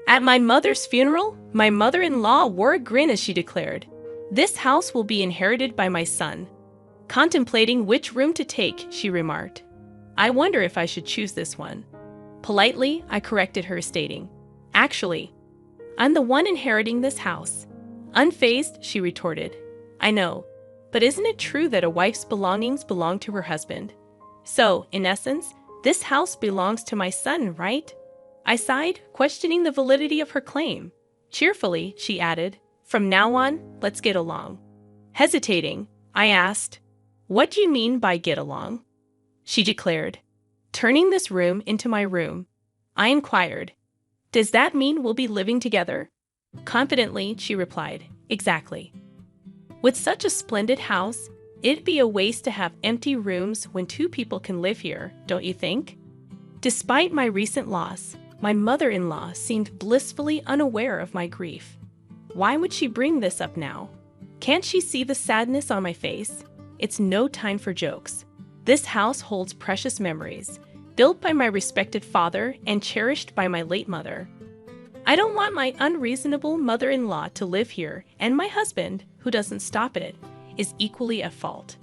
At my mother's funeral, my mother-in-law wore a grin as she declared, "This house will be inherited by my son." Contemplating which room to take, she remarked, "I wonder if I should choose this one." Politely, I corrected her, stating, "Actually, I'm the one inheriting this house." Unfazed, she retorted, "I know, but isn't it true that a wife's belongings belong to her husband? So, in essence, this house belongs to my son, right?" I sighed, questioning the validity of her claim. Cheerfully, she added, "From now on, let's get along." Hesitating, I asked, "What do you mean by get along?" She declared, "Turning this room into my room." I inquired, "Does that mean we'll be living together?" Confidently, she replied, "Exactly." With such a splendid house, it'd be a waste to have empty rooms when two people can live here, don't you think? Despite my recent loss, my mother-in-law seemed blissfully unaware of my grief. Why would she bring this up now? Can't she see the sadness on my face? It's no time for jokes. This house holds precious memories, built by my respected father and cherished by my late mother. I don't want my unreasonable mother-in-law to live here, and my husband, who doesn't stop it, is equally at fault.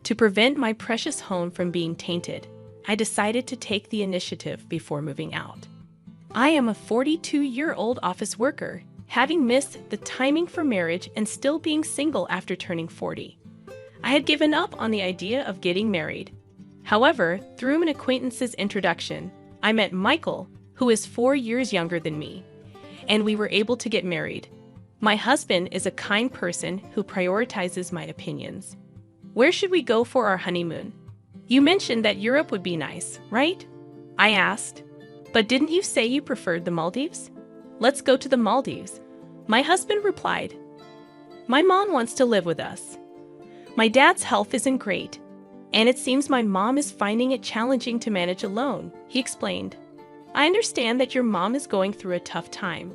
To prevent my precious home from being tainted, I decided to take the initiative before moving out. I am a 42-year-old office worker, having missed the timing for marriage and still being single after turning 40. I had given up on the idea of getting married. However, through an acquaintance's introduction, I met Michael, who is 4 years younger than me, and we were able to get married. My husband is a kind person who prioritizes my opinions. "Where should we go for our honeymoon? You mentioned that Europe would be nice, right?" I asked. "But didn't you say you preferred the Maldives?" "Let's go to the Maldives," my husband replied. "My mom wants to live with us. My dad's health isn't great, and it seems my mom is finding it challenging to manage alone," he explained. "I understand that your mom is going through a tough time,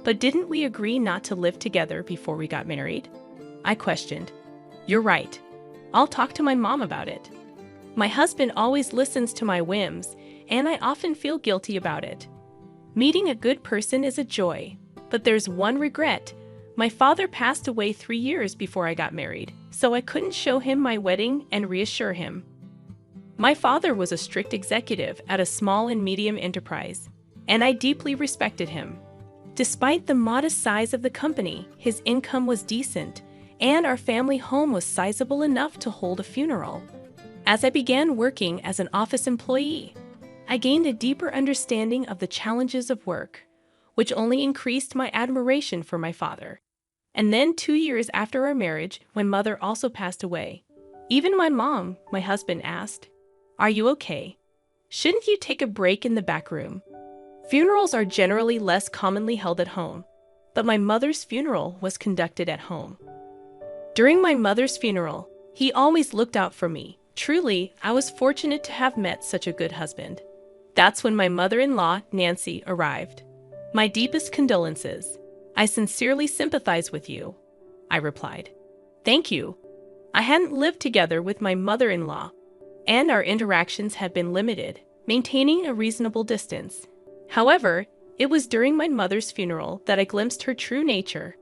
but didn't we agree not to live together before we got married?" I questioned. "You're right. I'll talk to my mom about it. My husband always listens to my whims, and I often feel guilty about it. Meeting a good person is a joy, but there's one regret. My father passed away 3 years before I got married, so I couldn't show him my wedding and reassure him. My father was a strict executive at a small and medium enterprise, and I deeply respected him. Despite the modest size of the company, his income was decent, and our family home was sizable enough to hold a funeral. As I began working as an office employee, I gained a deeper understanding of the challenges of work, which only increased my admiration for my father. And then 2 years after our marriage, my mother also passed away. Even my mom, my husband asked, "Are you okay? Shouldn't you take a break in the back room?" Funerals are generally less commonly held at home, but my mother's funeral was conducted at home. During my mother's funeral, he always looked out for me. Truly, I was fortunate to have met such a good husband. That's when my mother-in-law, Nancy, arrived. "My deepest condolences. I sincerely sympathize with you," I replied. "Thank you." I hadn't lived together with my mother-in-law, and our interactions had been limited, maintaining a reasonable distance. However, it was during my mother's funeral that I glimpsed her true nature.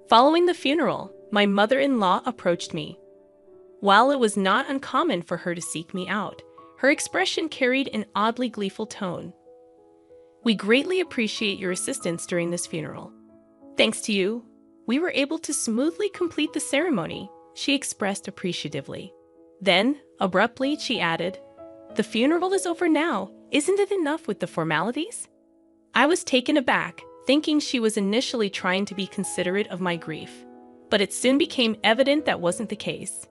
Following the funeral, my mother-in-law approached me. While it was not uncommon for her to seek me out, her expression carried an oddly gleeful tone. "We greatly appreciate your assistance during this funeral. Thanks to you, we were able to smoothly complete the ceremony," she expressed appreciatively. Then, abruptly, she added, "The funeral is over now. Isn't it enough with the formalities?" I was taken aback, thinking she was initially trying to be considerate of my grief, but it soon became evident that wasn't the case.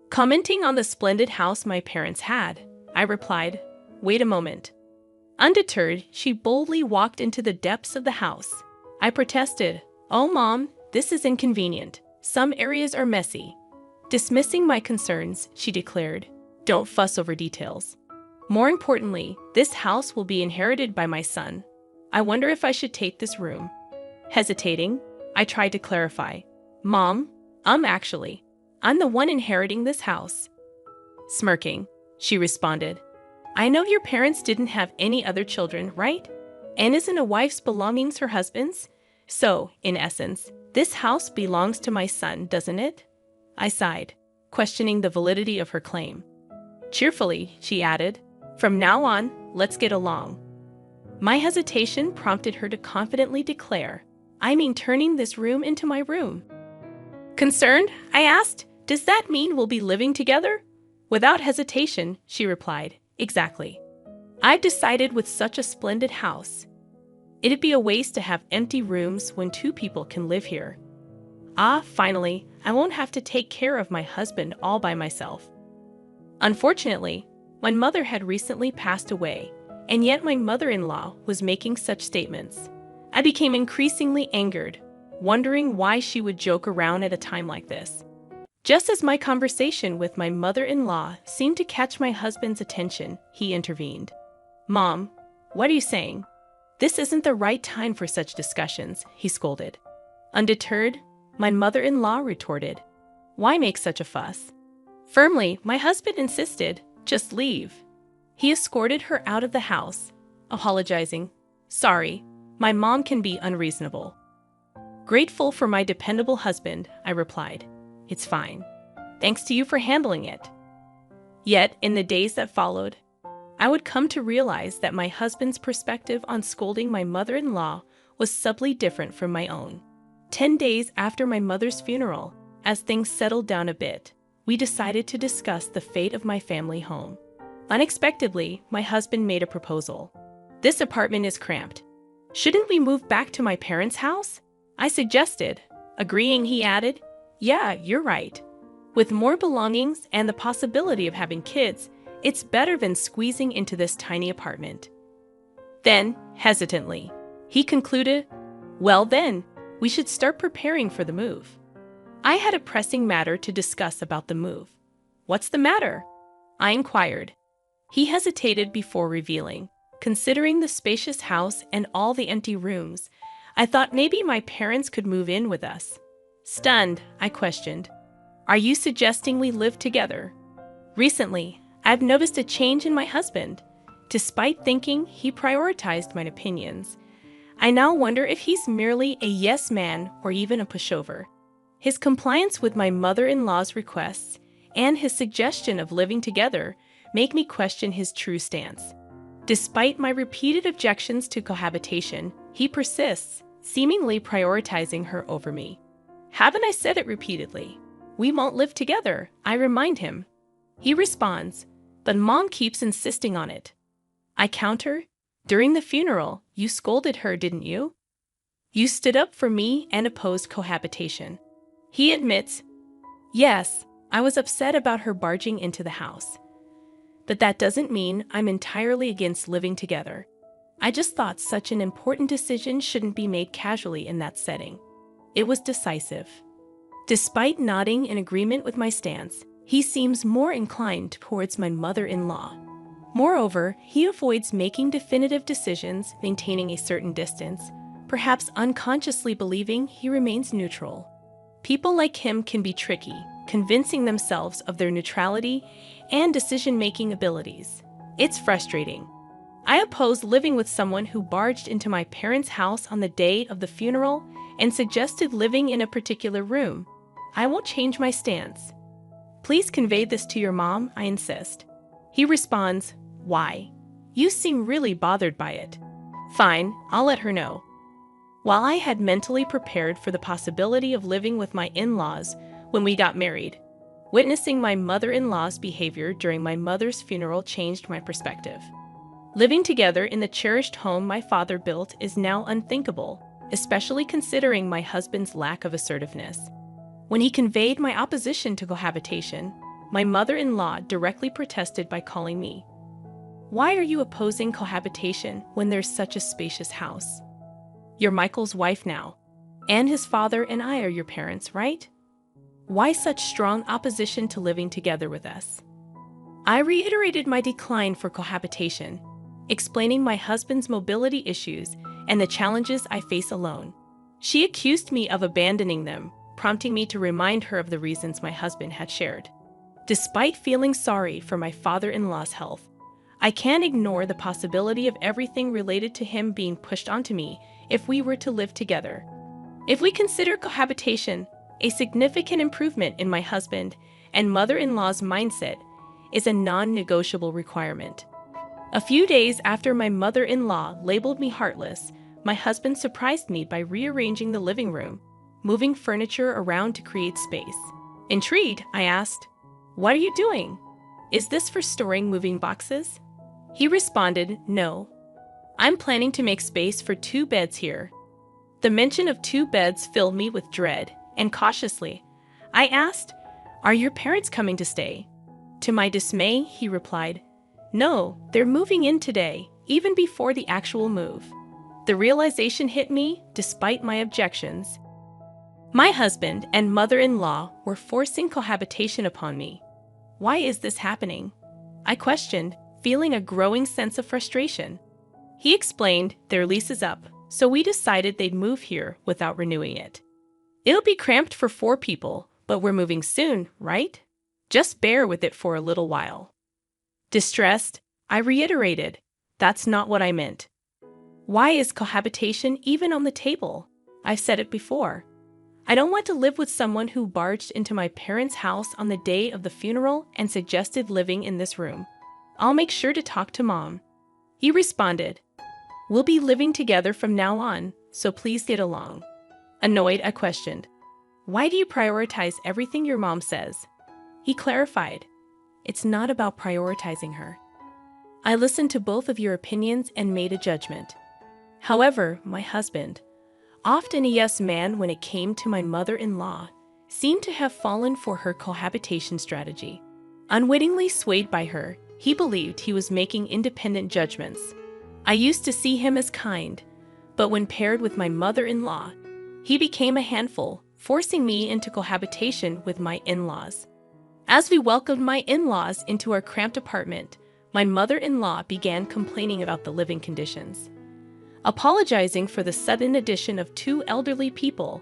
Commenting on the splendid house my parents had, I replied, "Wait a moment." Undeterred, she boldly walked into the depths of the house. I protested, "Oh, Mom, this is inconvenient. Some areas are messy." Dismissing my concerns, she declared, "Don't fuss over details. More importantly, this house will be inherited by my son. I wonder if I should take this room." Hesitating, I tried to clarify, "Mom, actually, I'm the one inheriting this house." Smirking, she responded, "I know your parents didn't have any other children, right? And isn't a wife's belongings her husband's? So, in essence, this house belongs to my son, doesn't it? I sighed, questioning the validity of her claim. Cheerfully, she added, from now on, let's get along. My hesitation prompted her to confidently declare, I mean turning this room into my room. Concerned, I asked, does that mean we'll be living together? Without hesitation, she replied, exactly. I've decided with such a splendid house, it'd be a waste to have empty rooms when two people can live here. Finally, I won't have to take care of my husband all by myself. Unfortunately, my mother had recently passed away, and yet my mother-in-law was making such statements. I became increasingly angered, wondering why she would joke around at a time like this. Just as my conversation with my mother-in-law seemed to catch my husband's attention, he intervened. Mom, what are you saying? This isn't the right time for such discussions, he scolded. Undeterred, my mother-in-law retorted, why make such a fuss? Firmly, my husband insisted, just leave. He escorted her out of the house, apologizing, sorry, my mom can be unreasonable. Grateful for my dependable husband, I replied, it's fine. Thanks to you for handling it. Yet, in the days that followed, I would come to realize that my husband's perspective on scolding my mother-in-law was subtly different from my own. 10 days after my mother's funeral, as things settled down a bit, we decided to discuss the fate of my family home. Unexpectedly, my husband made a proposal. This apartment is cramped. Shouldn't we move back to my parents' house? I suggested. Agreeing, he added, yeah, you're right. With more belongings and the possibility of having kids, it's better than squeezing into this tiny apartment. Then, hesitantly, he concluded, well then, we should start preparing for the move. I had a pressing matter to discuss about the move. What's the matter? I inquired. He hesitated before revealing. Considering the spacious house and all the empty rooms, I thought maybe my parents could move in with us. Stunned, I questioned, are you suggesting we live together? Recently, I've noticed a change in my husband. Despite thinking he prioritized my opinions, I now wonder if he's merely a yes man or even a pushover. His compliance with my mother-in-law's requests and his suggestion of living together make me question his true stance. Despite my repeated objections to cohabitation, he persists, seemingly prioritizing her over me. Haven't I said it repeatedly? We won't live together, I remind him. He responds, but Mom keeps insisting on it. I counter, during the funeral, you scolded her, didn't you? You stood up for me and opposed cohabitation. He admits, yes, I was upset about her barging into the house. But that doesn't mean I'm entirely against living together. I just thought such an important decision shouldn't be made casually in that setting. It was decisive. Despite nodding in agreement with my stance, he seems more inclined towards my mother-in-law. Moreover, he avoids making definitive decisions, maintaining a certain distance, perhaps unconsciously believing he remains neutral. People like him can be tricky, convincing themselves of their neutrality and decision-making abilities. It's frustrating. I oppose living with someone who barged into my parents' house on the day of the funeral and suggested living in a particular room. I won't change my stance. Please convey this to your mom, I insist. He responds, why? You seem really bothered by it. Fine, I'll let her know. While I had mentally prepared for the possibility of living with my in-laws when we got married, witnessing my mother-in-law's behavior during my mother's funeral changed my perspective. Living together in the cherished home my father built is now unthinkable, especially considering my husband's lack of assertiveness. When he conveyed my opposition to cohabitation, my mother-in-law directly protested by calling me. Why are you opposing cohabitation when there's such a spacious house? You're Michael's wife now, and his father and I are your parents, right? Why such strong opposition to living together with us? I reiterated my decline for cohabitation, explaining my husband's mobility issues and the challenges I face alone. She accused me of abandoning them, prompting me to remind her of the reasons my husband had shared. Despite feeling sorry for my father-in-law's health, I can't ignore the possibility of everything related to him being pushed onto me if we were to live together. If we consider cohabitation a significant improvement in my husband and mother-in-law's mindset is a non-negotiable requirement. A few days after my mother-in-law labeled me heartless, my husband surprised me by rearranging the living room, moving furniture around to create space. Intrigued, I asked, "What are you doing? Is this for storing moving boxes?" He responded, "No. I'm planning to make space for 2 beds here." The mention of 2 beds filled me with dread, and cautiously, I asked, "Are your parents coming to stay?" To my dismay, he replied, "No, they're moving in today, even before the actual move." The realization hit me despite my objections. My husband and mother-in-law were forcing cohabitation upon me. Why is this happening? I questioned, feeling a growing sense of frustration. He explained their lease is up, so we decided they'd move here without renewing it. "It'll be cramped for 4 people, but we're moving soon, right? Just bear with it for a little while." Distressed, I reiterated, "That's not what I meant. Why is cohabitation even on the table? I've said it before. I don't want to live with someone who barged into my parents' house on the day of the funeral and suggested living in this room. I'll make sure to talk to Mom." He responded, "We'll be living together from now on, so please get along." Annoyed, I questioned, "Why do you prioritize everything your mom says?" He clarified, "It's not about prioritizing her. I listened to both of your opinions and made a judgment." However, my husband, often a yes man when it came to my mother-in-law, seemed to have fallen for her cohabitation strategy. Unwittingly swayed by her, he believed he was making independent judgments. I used to see him as kind, but when paired with my mother-in-law, he became a handful, forcing me into cohabitation with my in-laws. As we welcomed my in-laws into our cramped apartment, my mother-in-law began complaining about the living conditions. Apologizing for the sudden addition of 2 elderly people,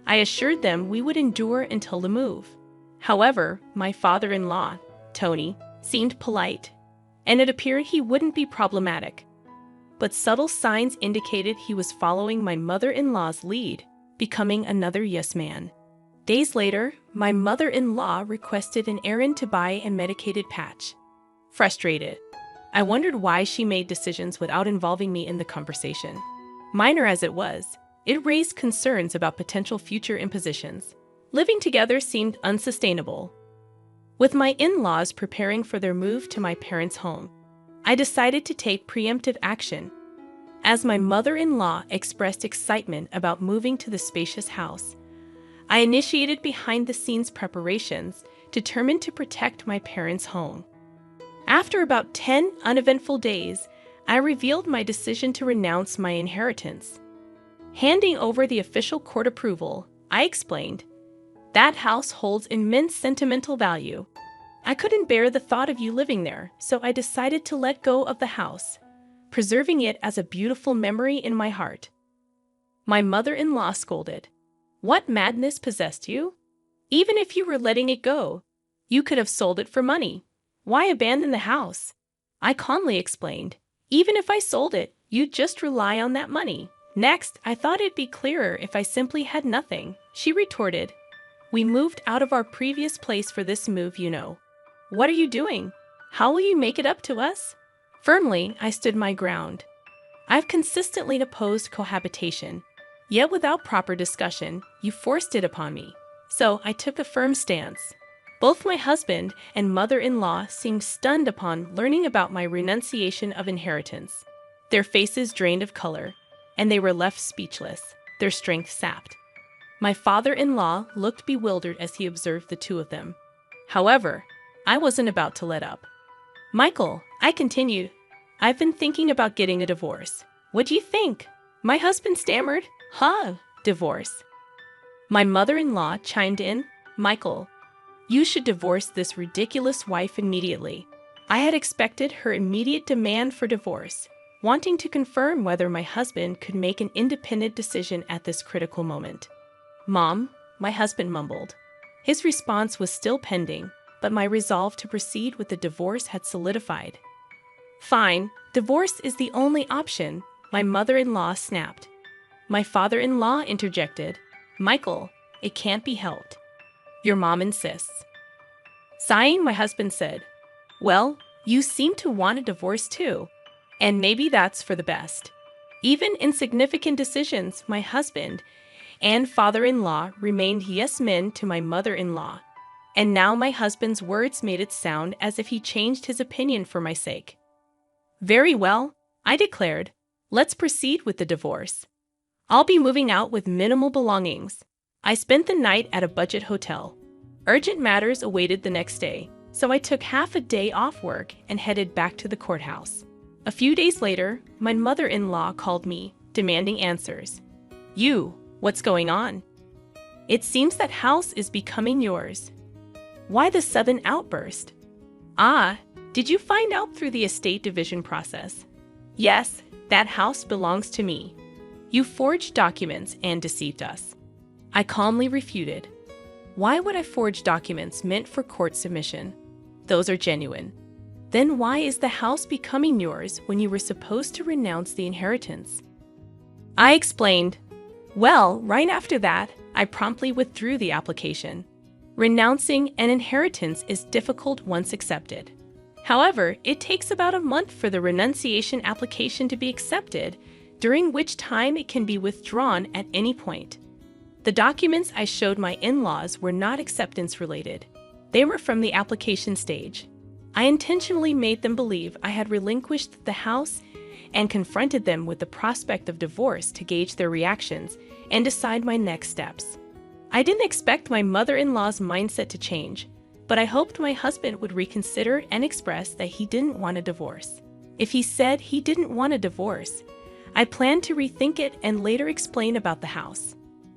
I assured them we would endure until the move. However, my father-in-law, Tony, seemed polite, and it appeared he wouldn't be problematic. But subtle signs indicated he was following my mother-in-law's lead, becoming another yes man. Days later, my mother-in-law requested an errand to buy a medicated patch. Frustrated, I wondered why she made decisions without involving me in the conversation. Minor as it was, it raised concerns about potential future impositions. Living together seemed unsustainable. With my in-laws preparing for their move to my parents' home, I decided to take preemptive action. As my mother-in-law expressed excitement about moving to the spacious house, I initiated behind-the-scenes preparations determined to protect my parents' home. After about 10 uneventful days, I revealed my decision to renounce my inheritance. Handing over the official court approval, I explained, "That house holds immense sentimental value. I couldn't bear the thought of you living there, so I decided to let go of the house, preserving it as a beautiful memory in my heart." My mother-in-law scolded, "What madness possessed you? Even if you were letting it go, you could have sold it for money. Why abandon the house?" I calmly explained, "Even if I sold it, you'd just rely on that money. Next, I thought it'd be clearer if I simply had nothing." She retorted, "We moved out of our previous place for this move, you know. What are you doing? How will you make it up to us?" Firmly, I stood my ground. I've consistently opposed cohabitation, yet without proper discussion, you forced it upon me. So I took a firm stance. Both my husband and mother-in-law seemed stunned upon learning about my renunciation of inheritance. Their faces drained of color, and they were left speechless, their strength sapped. My father-in-law looked bewildered as he observed the 2 of them. However, I wasn't about to let up. "Michael," I continued, "I've been thinking about getting a divorce. What do you think?" My husband stammered, "Divorce?" My mother-in-law chimed in, "Michael, you should divorce this ridiculous wife immediately." I had expected her immediate demand for divorce, wanting to confirm whether my husband could make an independent decision at this critical moment. "Mom," my husband mumbled. His response was still pending, but my resolve to proceed with the divorce had solidified. Fine, divorce is the only option, my mother-in-law snapped. My father-in-law interjected, Michael, it can't be helped. Your mom insists. Sighing, my husband said, well, you seem to want a divorce too, and maybe that's for the best. Even in significant decisions, my husband and father-in-law remained yes men to my mother-in-law, and now my husband's words made it sound as if he changed his opinion for my sake. Very well, I declared, let's proceed with the divorce. I'll be moving out with minimal belongings. I spent the night at a budget hotel. Urgent matters awaited the next day, so I took half a day off work and headed back to the courthouse. A few days later, my mother-in-law called me, demanding answers. What's going on? It seems that house is becoming yours. Why the sudden outburst? Did you find out through the estate division process? Yes, that house belongs to me. You forged documents and deceived us. I calmly refuted. Why would I forge documents meant for court submission? Those are genuine. Then why is the house becoming yours when you were supposed to renounce the inheritance? I explained. Well, right after that, I promptly withdrew the application. Renouncing an inheritance is difficult once accepted. However, it takes about a month for the renunciation application to be accepted, during which time it can be withdrawn at any point. The documents I showed my in-laws were not acceptance-related. They were from the application stage. I intentionally made them believe I had relinquished the house and confronted them with the prospect of divorce to gauge their reactions and decide my next steps. I didn't expect my mother-in-law's mindset to change, but I hoped my husband would reconsider and express that he didn't want a divorce. If he said he didn't want a divorce, I planned to rethink it and later explain about the house.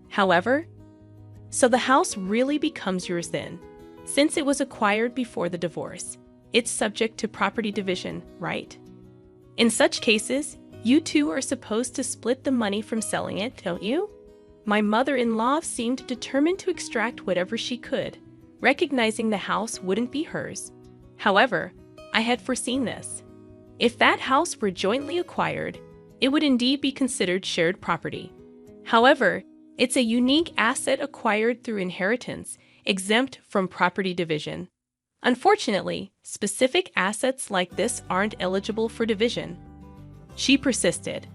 However, so the house really becomes yours then, since it was acquired before the divorce. It's subject to property division, right? In such cases, you two are supposed to split the money from selling it, don't you? My mother-in-law seemed determined to extract whatever she could, recognizing the house wouldn't be hers. However, I had foreseen this. If that house were jointly acquired, it would indeed be considered shared property. However, it's a unique asset acquired through inheritance, exempt from property division. Unfortunately, specific assets like this aren't eligible for division. She persisted.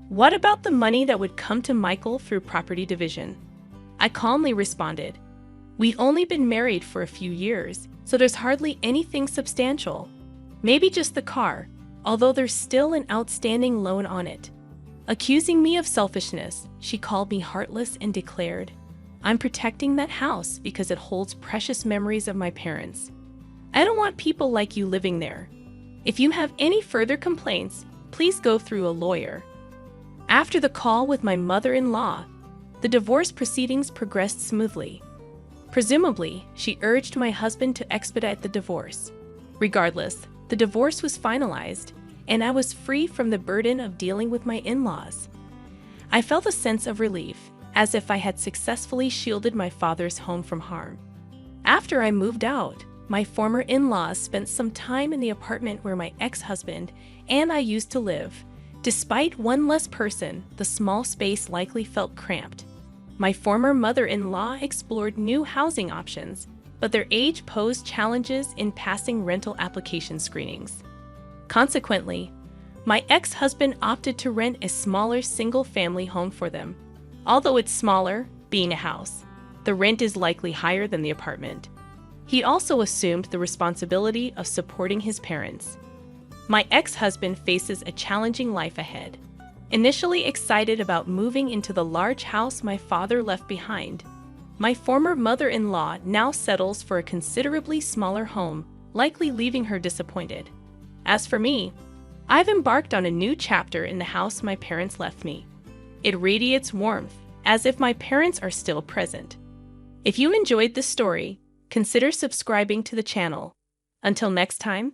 What about the money that would come to Michael through property division? I calmly responded. We'd only been married for a few years, so there's hardly anything substantial. Maybe just the car, although there's still an outstanding loan on it. Accusing me of selfishness, she called me heartless and declared, I'm protecting that house because it holds precious memories of my parents. I don't want people like you living there. If you have any further complaints, please go through a lawyer. After the call with my mother-in-law, the divorce proceedings progressed smoothly. Presumably, she urged my husband to expedite the divorce. Regardless, the divorce was finalized, and I was free from the burden of dealing with my in-laws. I felt a sense of relief, as if I had successfully shielded my father's home from harm. After I moved out, my former in-laws spent some time in the apartment where my ex-husband and I used to live. Despite one less person, the small space likely felt cramped. My former mother-in-law explored new housing options, but their age posed challenges in passing rental application screenings. Consequently, my ex-husband opted to rent a smaller single-family home for them. Although it's smaller, being a house, the rent is likely higher than the apartment. He also assumed the responsibility of supporting his parents. My ex-husband faces a challenging life ahead. Initially excited about moving into the large house my father left behind, my former mother-in-law now settles for a considerably smaller home, likely leaving her disappointed. As for me, I've embarked on a new chapter in the house my parents left me. It radiates warmth, as if my parents are still present. If you enjoyed this story, consider subscribing to the channel. Until next time,